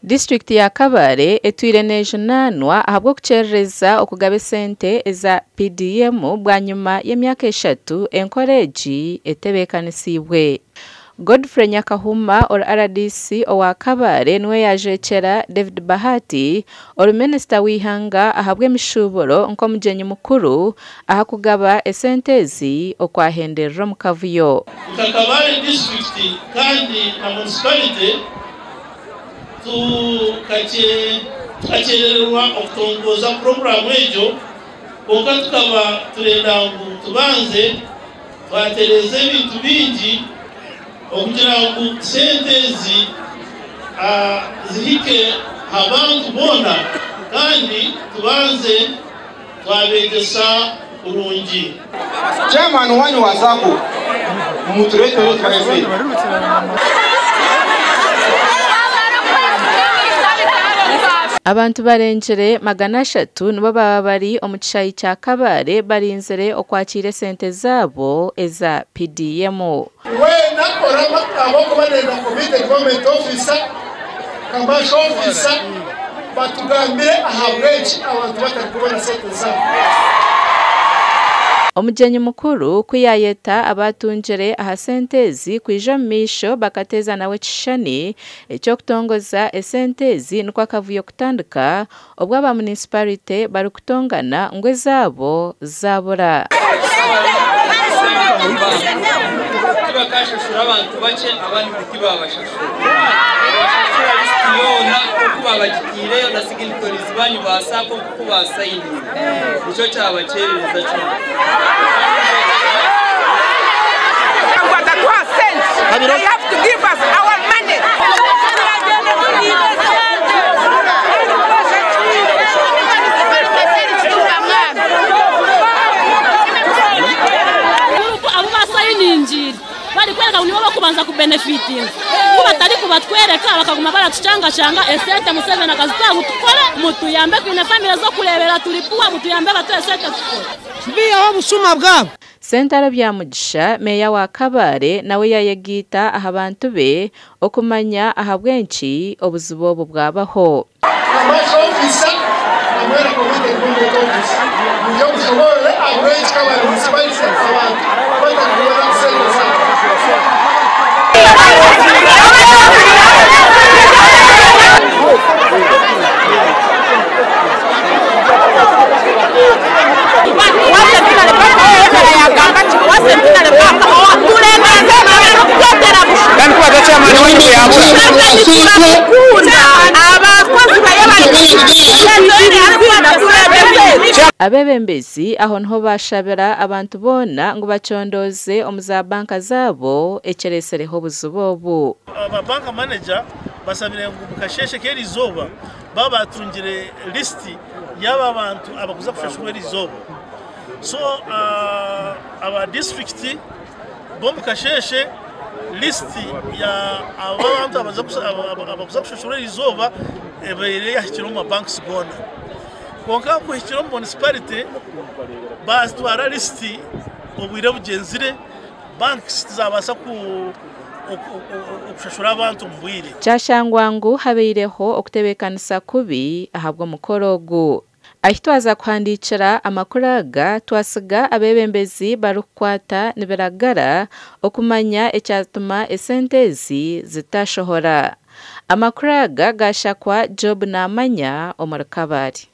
District ya Kabale etwireneje nanwa ahabwo kucerereza Okugaba sente eza PDM bwanyuma y'emyaka 3 encourage etebekanisiibwe. Godfrey Nyakahuma or RDC owa Kabale nwe yajekera David Bahati or Minister wihanga ahabwe mishuboro nko mujenyi mukuru ahakugaba esentezi okwahendera mu kavuyo. Kabale district kandi na municipality tukacererwa okutongoza program ejo konka tukaba turenda ngo tubanze twatereze ibintu bingi okugira ngo sentezi zihike abantu bona kandi tubanze twabegesa urungi. Chairman wanyu wazako muturete wote bafite Abantu barengere 300 nibo baba bari omukichayi cya Kabale barinzere okwakira sente zabo eza PDM. Wena orama aboko banenda komite government officer kamasho officer batugambire ahabwechi abantu batari kubona sente zabo. Omujenyi mukuru kuyayeta abatungere aha sentezi kwijamisho bakateza nawe kishani ekyo kutongoza esentezi nukwa kavuyo kutandika obwo aba municipality bari kutongana ngwe zabo zabura. Bakashashura abantu bake abandi kuti babashashura yona kuba bagikire nasigintorizi banyu basako kuba sayini nico cyabacerereza cyo. They have to give us our money. Bari kwereka unibo bakubanza ku benefiting kuba tari kubatwereka bakaguma baratucanga changa esente musevena kazita mutukore mutuyambe kwine family zo kurebera tulipuwa mutuyambe batu esente tukore biya obusuma bwabo. Sentara bya mugisha meya wa Kabale nawe yayegita ahabantu be okumanya ahabwenchi obuzibobo bwabaho. Kamasho officer amwera komite government officer nyo kushobora ahabwechi Kabale municipality abantu batari kubona sente zabo. Abebembezi aho nho bashabera abantu bona ngo bacondoze omuza banka zabo echeresereho buzubobu. Aba bank manager basabire ngo mukasheshe keri zoba baba tungire listi yaba bantu abakuza kushashura izoba. So aba district bombe kasheshe listi ya abantu abakuza kushashura izoba ebere yahikira mu banks gona. Konka kuhikira mu municipality bazitwara listi obwire bugenzire banks zabasa okushashura abantu mbwire. Cyashangwangu habeireho okutebekanisa kubi ahabwo mukorogo. Ahitwaza kwandikira amakuraga twasiga abebembezi barukwata niberagara okumanya ecyatuma esentezi zitashohora. Amakuraga gashakwa Job namanya omar Kabale.